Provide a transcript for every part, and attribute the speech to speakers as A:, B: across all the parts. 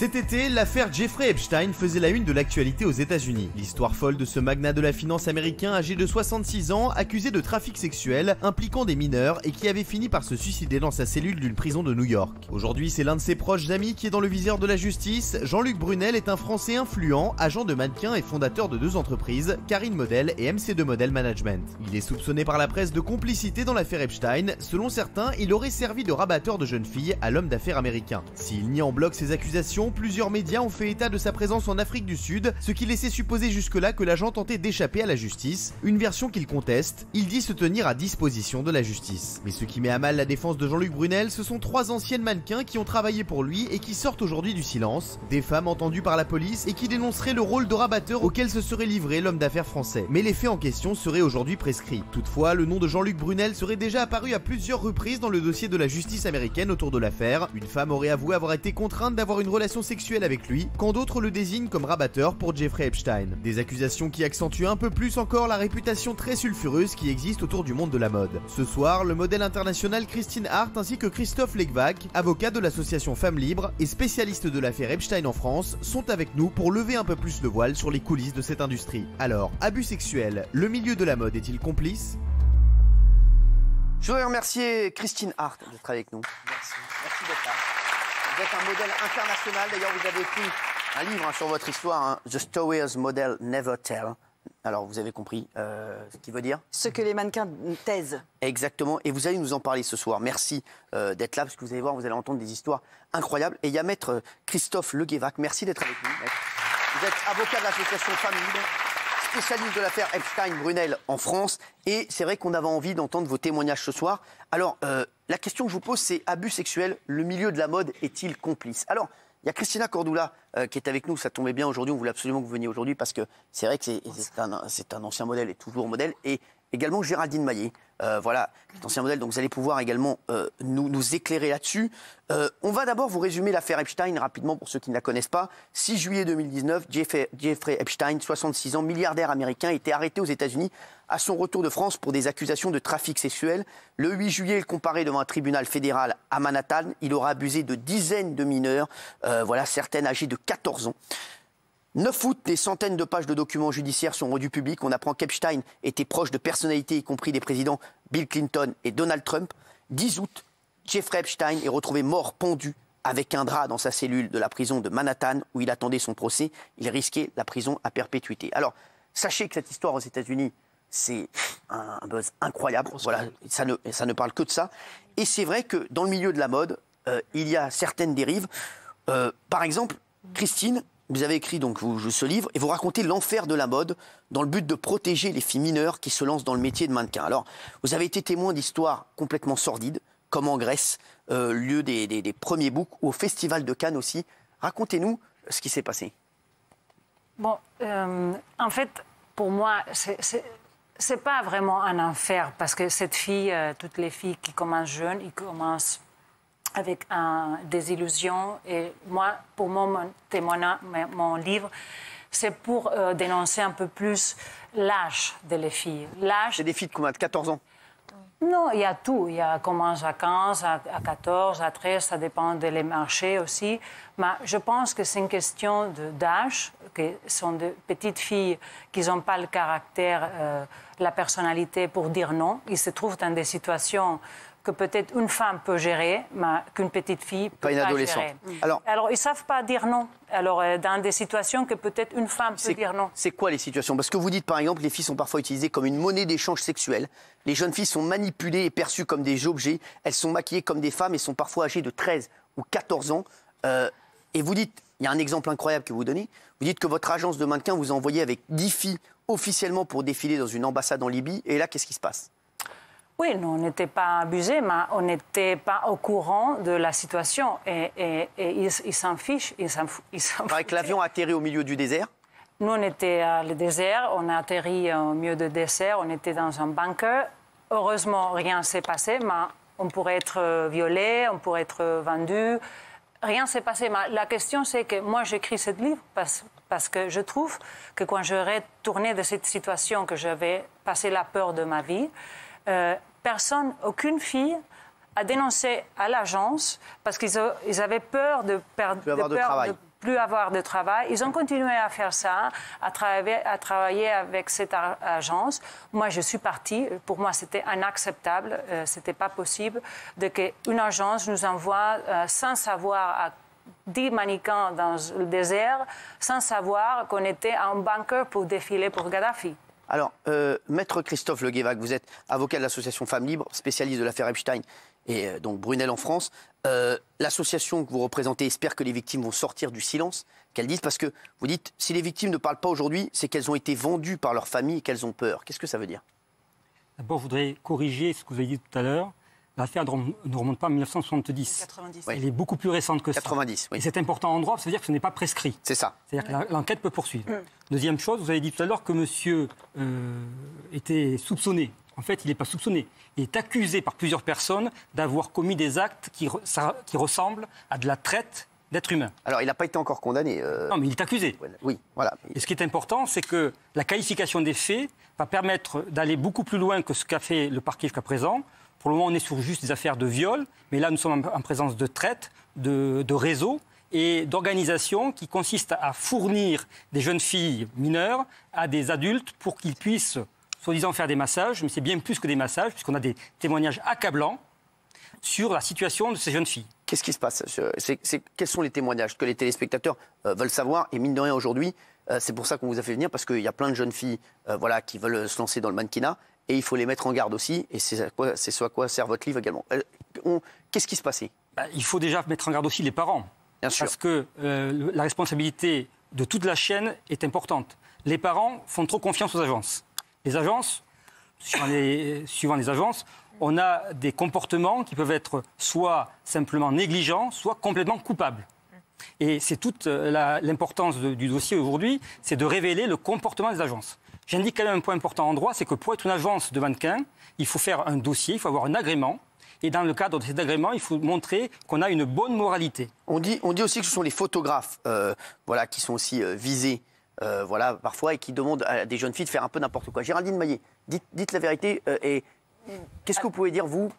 A: Cet été, l'affaire Jeffrey Epstein faisait la une de l'actualité aux États-Unis. L'histoire folle de ce magnat de la finance américain âgé de 66 ans, accusé de trafic sexuel impliquant des mineurs et qui avait fini par se suicider dans sa cellule d'une prison de New York. Aujourd'hui, c'est l'un de ses proches amis qui est dans le viseur de la justice. Jean-Luc Brunel est un Français influent, agent de mannequin et fondateur de deux entreprises, Karine Model et MC2 Model Management. Il est soupçonné par la presse de complicité dans l'affaire Epstein. Selon certains, il aurait servi de rabatteur de jeunes filles à l'homme d'affaires américain. S'il nie en bloc ces accusations, plusieurs médias ont fait état de sa présence en Afrique du Sud, ce qui laissait supposer jusque-là que l'agent tentait d'échapper à la justice, une version qu'il conteste. Il dit se tenir à disposition de la justice. Mais ce qui met à mal la défense de Jean-Luc Brunel, ce sont trois anciennes mannequins qui ont travaillé pour lui et qui sortent aujourd'hui du silence, des femmes entendues par la police et qui dénonceraient le rôle de rabatteur auquel se serait livré l'homme d'affaires français. Mais les faits en question seraient aujourd'hui prescrits. Toutefois, le nom de Jean-Luc Brunel serait déjà apparu à plusieurs reprises dans le dossier de la justice américaine autour de l'affaire. Une femme aurait avoué avoir été contrainte d'avoir une relation sexuelle avec lui, quand d'autres le désignent comme rabatteur pour Jeffrey Epstein. Des accusations qui accentuent un peu plus encore la réputation très sulfureuse qui existe autour du monde de la mode. Ce soir, le modèle international Christine Hart ainsi que Christophe Legvac, avocat de l'association Femmes Libres et spécialiste de l'affaire Epstein en France, sont avec nous pour lever un peu plus le voile sur les coulisses de cette industrie. Alors, abus sexuel, le milieu de la mode est-il complice ?
B: Je voudrais remercier Christine Hart d'être avec nous. Merci. Merci d'être là. Vous êtes un modèle international. D'ailleurs, vous avez écrit un livre sur votre histoire, The Stories Model Never Tell. Alors, vous avez compris ce qu'il veut dire?
C: Ce que les mannequins taisent. Exactement.
B: Et vous allez nous en parler ce soir. Merci d'être là, parce que vous allez voir, vous allez entendre des histoires incroyables. Et il y a maître Christophe Legvac. Merci d'être avec nous. Vous êtes avocat de l'association Femmes Libres, spécialiste de l'affaire Epstein-Brunel en France. Et c'est vrai qu'on avait envie d'entendre vos témoignages ce soir. Alors, la question que je vous pose, c'est abus sexuel, le milieu de la mode est-il complice? Alors, il y a Christina Cordula qui est avec nous, ça tombait bien aujourd'hui, on voulait absolument que vous veniez aujourd'hui parce que c'est vrai que c'est un ancien modèle et toujours modèle. Et également Géraldine Maillet, voilà, cet ancien modèle, donc vous allez pouvoir également nous éclairer là-dessus. On va d'abord vous résumer l'affaire Epstein rapidement pour ceux qui ne la connaissent pas. 6 juillet 2019, Jeffrey Epstein, 66 ans, milliardaire américain, était arrêté aux États-Unis à son retour de France pour des accusations de trafic sexuel. Le 8 juillet, il comparait devant un tribunal fédéral à Manhattan. Il aura abusé de dizaines de mineurs, voilà, certaines âgées de 14 ans. 9 août, des centaines de pages de documents judiciaires sont rendus publics. On apprend qu'Epstein était proche de personnalités, y compris des présidents Bill Clinton et Donald Trump. 10 août, Jeffrey Epstein est retrouvé mort pendu avec un drap dans sa cellule de la prison de Manhattan où il attendait son procès. Il risquait la prison à perpétuité. Alors, sachez que cette histoire aux États-Unis, c'est un buzz incroyable. Voilà, ça ne parle que de ça. Et c'est vrai que dans le milieu de la mode, il y a certaines dérives. Par exemple, Christine, vous avez écrit donc ce livre et vous racontez l'enfer de la mode dans le but de protéger les filles mineures qui se lancent dans le métier de mannequin. Alors, vous avez été témoin d'histoires complètement sordides, comme en Grèce, lieu des premiers boucs, ou au Festival de Cannes aussi. Racontez-nous ce qui s'est passé.
D: Bon, en fait, pour moi, c'est pas vraiment un enfer parce que cette fille, toutes les filles qui commencent jeunes, ils commencent avec des illusions. Et moi, pour mon témoignage, mon livre, c'est pour dénoncer un peu plus l'âge des filles.
B: C'est des filles de combien? De 14 ans?
D: Non, il y a tout. Il y a commence à 15, à 14, à 13, ça dépend des marchés aussi. Mais je pense que c'est une question d'âge, que ce sont de petites filles qui n'ont pas le caractère, la personnalité pour dire non. Ils se trouvent dans des situations que peut-être une femme peut gérer, mais qu'une petite fille peut pas gérer. Alors, ils ne savent pas dire non. Alors, dans des situations que peut-être une femme peut dire non.
B: C'est quoi les situations? Parce que vous dites, par exemple, les filles sont parfois utilisées comme une monnaie d'échange sexuel. Les jeunes filles sont manipulées et perçues comme des objets. Elles sont maquillées comme des femmes et sont parfois âgées de 13 ou 14 ans. Et vous dites, il y a un exemple incroyable que vous donnez, vous dites que votre agence de mannequins vous a envoyé avec 10 filles officiellement pour défiler dans une ambassade en Libye. Et là, qu'est-ce qui se passe?
D: Oui, nous, on n'était pas abusés, mais on n'était pas au courant de la situation. Et ils s'en fichent. Il
B: paraît que l'avion a atterri au milieu du désert.
D: Nous, on était à le désert. On a atterri au milieu du désert. On était dans un bunker. Heureusement, rien ne s'est passé, mais on pourrait être violé, on pourrait être vendu. Rien ne s'est passé. Mais la question, c'est que moi, j'écris ce livre parce que je trouve que quand je retournais de cette situation, que j'avais passé la peur de ma vie, personne, aucune fille a dénoncé à l'agence parce qu'ils avaient peur de plus avoir de travail. Ils ont continué à faire ça, à travailler avec cette agence. Moi, je suis partie. Pour moi, c'était inacceptable. C'était pas possible qu'une agence nous envoie sans savoir à 10 mannequins dans le désert, sans savoir qu'on était en bunker pour défiler pour Kadhafi.
B: Alors, Maître Christophe Le Guévac, vous êtes avocat de l'association Femmes Libres, spécialiste de l'affaire Epstein et donc Brunel en France. L'association que vous représentez espère que les victimes vont sortir du silence, qu'elles disent, parce que vous dites, si les victimes ne parlent pas aujourd'hui, c'est qu'elles ont été vendues par leur famille et qu'elles ont peur. Qu'est-ce que ça veut dire?
E: D'abord, je voudrais corriger ce que vous avez dit tout à l'heure. L'affaire ne remonte pas à 1970.
C: 90.
E: Elle est beaucoup plus récente que ça.
B: 90, oui.
E: Et c'est important en droit, ça veut dire que ce n'est pas prescrit.
B: C'est ça.
E: C'est-à-dire que l'enquête peut poursuivre. Deuxième chose, vous avez dit tout à l'heure que monsieur était soupçonné. En fait, il n'est pas soupçonné. Il est accusé par plusieurs personnes d'avoir commis des actes qui ressemblent à de la traite d'êtres humains.
B: Alors, il n'a pas été encore condamné.
E: Non, mais il est accusé.
B: Oui, voilà.
E: Et ce qui est important, c'est que la qualification des faits va permettre d'aller beaucoup plus loin que ce qu'a fait le parquet jusqu'à présent. Pour le moment, on est sur juste des affaires de viol, mais là, nous sommes en présence de traite, de réseaux et d'organisations qui consistent à fournir des jeunes filles mineures à des adultes pour qu'ils puissent, soi-disant, faire des massages. Mais c'est bien plus que des massages, puisqu'on a des témoignages accablants sur la situation de ces jeunes filles.
B: Qu'est-ce qui se passe? Quels sont les témoignages que les téléspectateurs veulent savoir? Et mine de rien, aujourd'hui, c'est pour ça qu'on vous a fait venir, parce qu'il y a plein de jeunes filles qui veulent se lancer dans le mannequinat. Et il faut les mettre en garde aussi, et c'est ce à quoi sert votre livre également. Qu'est-ce qui se passait?
E: Il faut déjà mettre en garde aussi les parents.
B: Bien sûr.
E: Parce que la responsabilité de toute la chaîne est importante. Les parents font trop confiance aux agences. Les agences, suivant les agences, on a des comportements qui peuvent être soit simplement négligents, soit complètement coupables. Et c'est toute l'importance du dossier aujourd'hui, c'est de révéler le comportement des agences. J'indique quand même un point important en droit, c'est que pour être une agence de mannequins, il faut faire un dossier, il faut avoir un agrément. Et dans le cadre de cet agrément, il faut montrer qu'on a une bonne moralité. On dit aussi que ce sont les photographes
B: qui sont aussi visés parfois et qui demandent à des jeunes filles de faire un peu n'importe quoi. Géraldine Maillet, dites la vérité. Et qu'est-ce que vous pouvez dire, vous,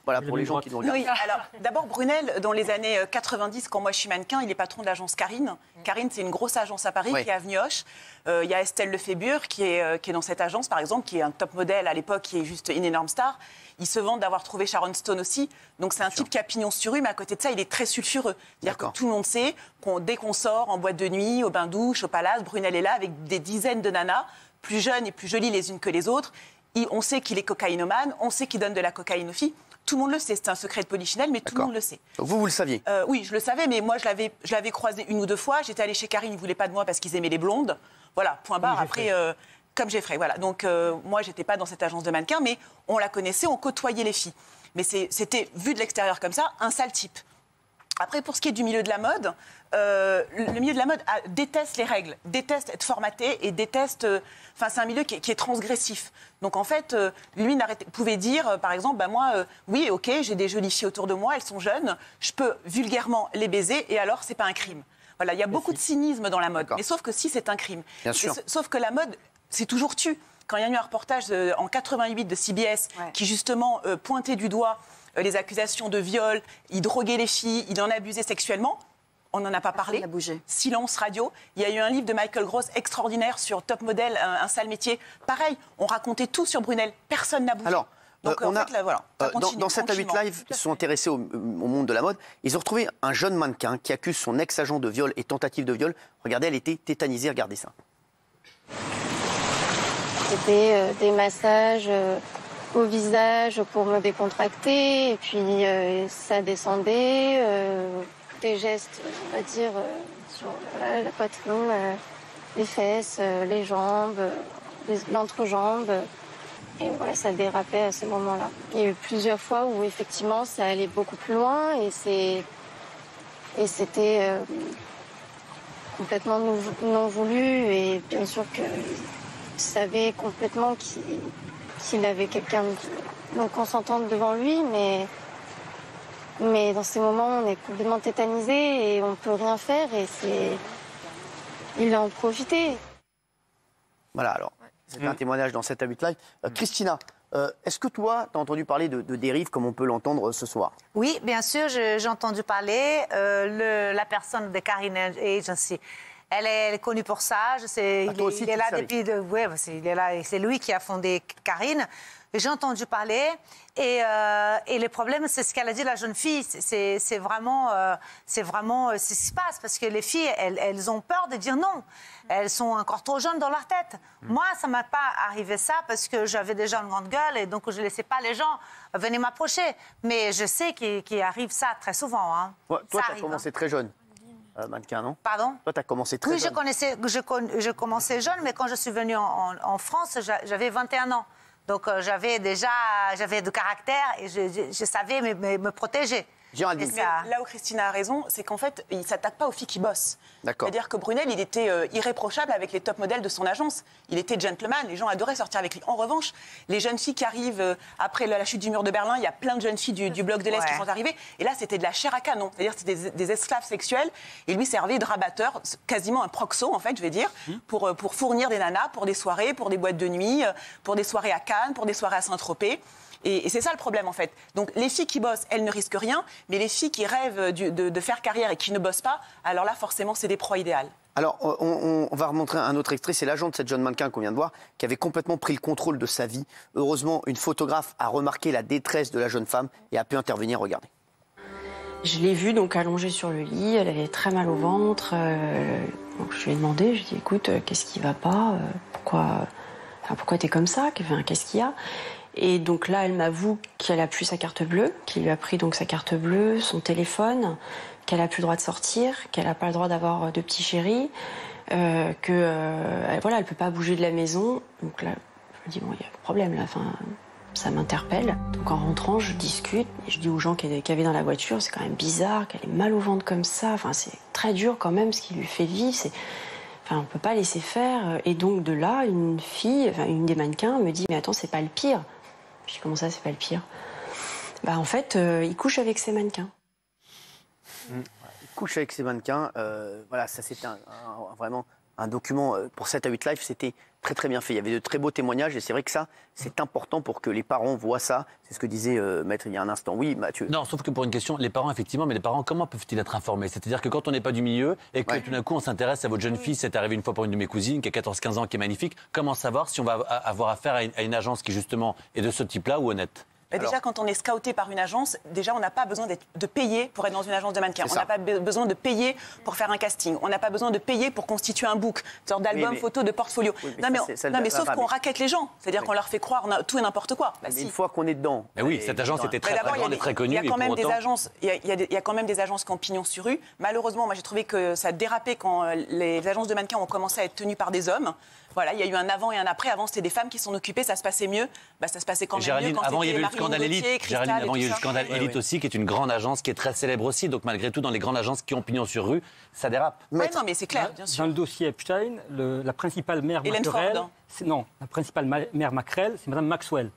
B: pour les gens qui nous regardent?
C: Oui, alors d'abord Brunel, dans les années 90, quand moi je suis mannequin, il est patron de l'agence Karine. Karine, c'est une grosse agence à Paris qui est avenue Hoche. Il y a Estelle Lefébure qui est dans cette agence, par exemple, qui est un top modèle à l'époque, qui est juste une énorme star. Ils se vantent d'avoir trouvé Sharon Stone aussi. Donc c'est un type qui a pignon sur rue, mais à côté de ça, il est très sulfureux. C'est-à-dire que tout le monde sait dès qu'on sort en boîte de nuit, au bain-douche, au palace, Brunel est là avec des dizaines de nanas, plus jeunes et plus jolies les unes que les autres. On sait qu'il est cocaïnomane, on sait qu'il donne de la cocaïne aux filles. Tout le monde le sait, c'est un secret de polichinelle, mais tout le monde le sait.
B: Vous le saviez?
C: Oui, je le savais, mais moi, je l'avais croisé une ou deux fois. J'étais allée chez Karine, ils ne voulaient pas de moi parce qu'ils aimaient les blondes. Voilà, point barre. Après, comme Jeffrey, voilà. Donc, moi, je n'étais pas dans cette agence de mannequins, mais on la connaissait, on côtoyait les filles. Mais c'était, vu de l'extérieur comme ça, un sale type. Après, pour ce qui est du milieu de la mode, le milieu de la mode déteste les règles, déteste être formaté et déteste... c'est un milieu qui est transgressif. Donc, en fait, lui pouvait dire, par exemple, moi, oui, OK, j'ai des jolies filles autour de moi, elles sont jeunes, je peux vulgairement les baiser et alors, c'est pas un crime. Voilà, il y a beaucoup de cynisme dans la mode. Mais sauf que si, c'est un crime.
B: Bien sûr.
C: Sauf que la mode, c'est toujours tu. Quand il y a eu un reportage en 88 de CBS qui, justement, pointait du doigt les accusations de viol, il droguait les filles, il en abusait sexuellement. On n'en a pas parlé. Silence radio. Il y a eu un livre de Michael Gross extraordinaire sur Top Model, un sale métier. Pareil, on racontait tout sur Brunel. Personne n'a bougé.
B: Alors, donc, dans 7 à 8 Live, ils sont intéressés au monde de la mode. Ils ont retrouvé un jeune mannequin qui accuse son ex-agent de viol et tentative de viol. Regardez, elle était tétanisée. Regardez ça.
F: C'était des massages au visage pour me décontracter. Et puis, ça descendait. Des gestes, on va dire, sur la poitrine, les fesses, les jambes, l'entrejambe. Et voilà, ça dérapait à ce moment-là. Il y a eu plusieurs fois où, effectivement, ça allait beaucoup plus loin et c'était complètement non voulu. Et bien sûr qu'il savait complètement qu'il avait quelqu'un de non consentante devant lui, mais dans ces moments, on est complètement tétanisé et on ne peut rien faire. Et il a en profité.
B: Voilà, alors, c'est un témoignage dans 7 à 8 Live. Christina, Est-ce que toi, tu as entendu parler de dérives comme on peut l'entendre ce soir?
G: Oui, bien sûr, j'ai entendu parler. La personne de Karine Agency, elle est connue pour ça. Je sais, il est là depuis... Ouais, il est là, et c'est lui qui a fondé Karine. J'ai entendu parler. Et le problème, c'est ce qu'elle a dit, la jeune fille. C'est vraiment ce qui se passe. Parce que les filles, elles ont peur de dire non. Elles sont encore trop jeunes dans leur tête. Moi, ça ne m'a pas arrivé ça parce que j'avais déjà une grande gueule et donc je ne laissais pas les gens venir m'approcher. Mais je sais qu'il arrive ça très souvent. Hein.
B: Ouais, toi, tu as commencé très jeune. Mannequin, non?
G: Pardon?
B: Toi, tu as commencé très jeune.
G: Oui, je commençais jeune, mais quand je suis venue en France, j'avais 21 ans. Donc j'avais du caractère et je savais me protéger.
B: Géraldine.
C: Mais là où Christina a raison, c'est qu'en fait, il ne s'attaque pas aux filles qui bossent. C'est-à-dire que Brunel, il était irréprochable avec les top modèles de son agence. Il était gentleman, les gens adoraient sortir avec lui. En revanche, les jeunes filles qui arrivent après la chute du mur de Berlin, il y a plein de jeunes filles du bloc de l'Est qui sont arrivées. Et là, c'était de la chair à canon. C'est-à-dire que c'était des esclaves sexuels. Et lui servait de rabatteur, quasiment un proxo, en fait, je vais dire, pour fournir des nanas pour des soirées, pour des boîtes de nuit, pour des soirées à Cannes, pour des soirées à Saint-Tropez. Et c'est ça le problème, en fait. Donc, les filles qui bossent, elles ne risquent rien, mais les filles qui rêvent de faire carrière et qui ne bossent pas, alors là, forcément, c'est des proies idéales.
B: Alors, on va remontrer un autre extrait. C'est l'agent de cette jeune mannequin qu'on vient de voir, qui avait complètement pris le contrôle de sa vie. Heureusement, une photographe a remarqué la détresse de la jeune femme et a pu intervenir. Regardez.
H: Je l'ai vue donc allongée sur le lit, elle avait très mal au ventre. Donc je lui ai demandé, je lui ai dit, écoute, qu'est-ce qui va pas? Pourquoi t'es comme ça? Qu'est-ce qu'il y a? Et donc là, elle m'avoue qu'elle a plus sa carte bleue, qu'il lui a pris donc sa carte bleue, son téléphone, qu'elle a plus le droit de sortir, qu'elle n'a pas le droit d'avoir de petits chéris, elle peut pas bouger de la maison. Donc là, je me dis, bon, il y a un problème là, ça m'interpelle. Donc en rentrant, je discute, et je dis aux gens qui avaient dans la voiture, c'est quand même bizarre qu'elle ait mal au ventre comme ça, c'est très dur quand même ce qui lui fait vivre, on ne peut pas laisser faire. Et donc de là, une une des mannequins me dit, mais attends, c'est pas le pire. Je dis, comment ça, c'est pas le pire? En fait, il couche avec ses mannequins.
B: Il couche avec ses mannequins. Voilà, ça c'était vraiment un document pour 7 à 8 Live, c'était très très bien fait. Il y avait de très beaux témoignages et c'est vrai que ça, c'est important pour que les parents voient ça. C'est ce que disait Maître il y a un instant. Oui, Mathieu.
I: Non, sauf que pour une question, les parents, effectivement, mais les parents, comment peuvent-ils être informés? C'est-à-dire que quand on n'est pas du milieu et que tout d'un coup on s'intéresse à votre jeune fille, c'est arrivé une fois pour une de mes cousines qui a 14-15 ans, qui est magnifique, comment savoir si on va avoir affaire à une agence qui justement est de ce type-là ou honnête?
C: Déjà, quand on est scouté par une agence, déjà, on n'a pas besoin de payer pour être dans une agence de mannequins. On n'a pas besoin de payer pour faire un casting. On n'a pas besoin de payer pour constituer un book, une sorte d'album photo, de portfolio. Oui, mais sauf qu'on raquette les gens. C'est-à-dire qu'on leur fait croire tout et n'importe quoi.
B: Mais une fois qu'on est dedans.
I: Mais oui, cette agence était très grande et très connue.
C: Il y a quand même des agences. Il y a quand même des agences qui ont pignon sur rue. Malheureusement, moi, j'ai trouvé que ça dérapait quand les agences de mannequins ont commencé à être tenues par des hommes. Voilà, il y a eu un avant et un après. Avant, c'était des femmes qui s'en occupaient, ça se passait mieux. Ça se passait quand même mieux.
I: Avant, il y avait eu le scandale Élite. Avant, il y a eu le scandale Élite aussi, qui est une grande agence qui est très célèbre aussi. Donc, malgré tout, dans les grandes agences qui ont pignon sur rue, ça dérape.
C: Oui, non, mais c'est clair, bien sûr.
E: Dans le dossier Epstein, la principale mère Mackerel, la principale mère Mackerel, c'est Madame Maxwell.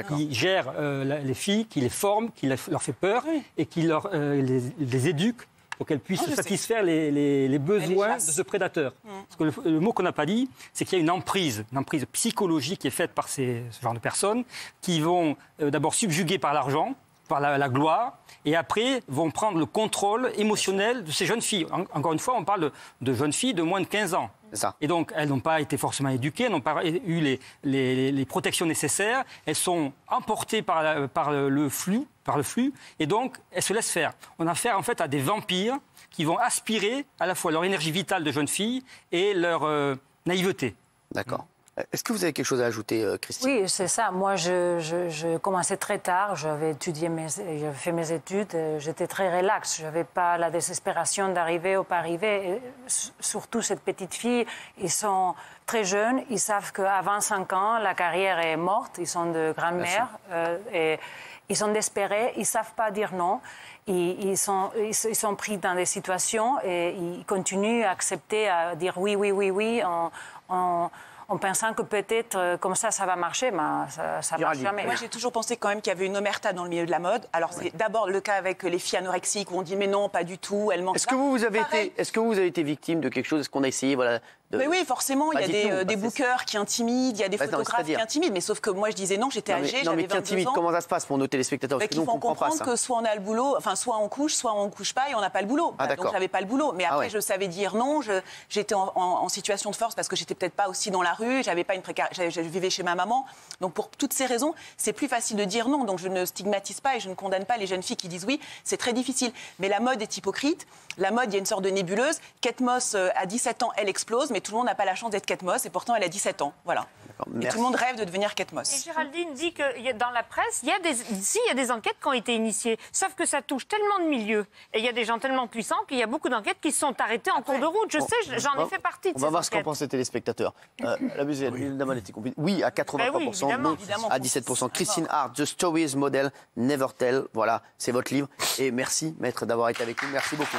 E: Qui gère les filles, qui les forme, qui leur fait peur et qui les éduque pour qu'elles puissent satisfaire les besoins de ce prédateur. Parce que le mot qu'on n'a pas dit, c'est qu'il y a une emprise psychologique qui est faite par ce genre de personnes qui vont d'abord subjuguer par l'argent, par la gloire, et après vont prendre le contrôle émotionnel de ces jeunes filles. Encore une fois, on parle de jeunes filles de moins de 15 ans.
B: Ça.
E: Et donc, elles n'ont pas été forcément éduquées, n'ont pas eu les protections nécessaires. Elles sont emportées par le flux, et donc elles se laissent faire. On a affaire en fait à des vampires qui vont aspirer à la fois leur énergie vitale de jeunes filles et leur naïveté.
B: D'accord. Est-ce que vous avez quelque chose à ajouter, Christine?
D: Oui, c'est ça. Moi, je commençais très tard. J'avais fait mes études. J'étais très relax. Je n'avais pas la désespération d'arriver ou pas arriver. Et surtout, cette petite fille, ils sont très jeunes. Ils savent qu'à 25 ans, la carrière est morte. Ils sont de grands-mères. Et ils sont désespérés. Ils ne savent pas dire non. Ils sont pris dans des situations et ils continuent à accepter, à dire oui, oui, oui, oui. En pensant que peut-être comme ça va marcher, mais ça ne marche jamais.
C: Moi, j'ai toujours pensé quand même qu'il y avait une omerta dans le milieu de la mode. Alors, c'est d'abord le cas avec les filles anorexiques où on dit mais non, pas du tout, elles mentent.
B: Est-ce que vous avez été victime de quelque chose? Est-ce qu'on a essayé
C: Mais oui, forcément, il y a des bookers qui intimident, il y a des photographes qui intimident. Mais sauf que moi, je disais non, j'étais âgée, j'avais 22 ans.
B: Comment ça se passe pour nos téléspectateurs?
C: Parce qu'il faut comprendre que soit on a le boulot, enfin, soit on couche pas et on n'a pas le boulot. Donc, j'avais pas le boulot. Mais après, je savais dire non. J'étais en situation de force parce que j'étais peut-être pas aussi dans la rue, j'avais pas une je vivais chez ma maman. Donc, pour toutes ces raisons, c'est plus facile de dire non. Donc, je ne stigmatise pas et je ne condamne pas les jeunes filles qui disent oui. C'est très difficile. Mais la mode est hypocrite. La mode, il y a une sorte de nébuleuse. Kate Moss, à 17 ans, elle explose, mais tout le monde n'a pas la chance d'être Kate Moss, et pourtant elle a 17 ans. Voilà. Et tout le monde rêve de devenir Kate Moss.
J: Et Géraldine dit que dans la presse, il y a des enquêtes qui ont été initiées, sauf que ça touche tellement de milieux, et il y a des gens tellement puissants qu'il y a beaucoup d'enquêtes qui se sont arrêtées en cours de route. Je sais, j'en ai fait partie de ces enquêtes.
B: On va voir ce qu'en pensent les téléspectateurs. La musique, évidemment, elle était compliquée. Oui, à 83%, non, à 17%. Christine Hart, The Stories Model, Never Tell. Voilà, c'est votre livre. Et merci, maître, d'avoir été avec nous. Merci beaucoup.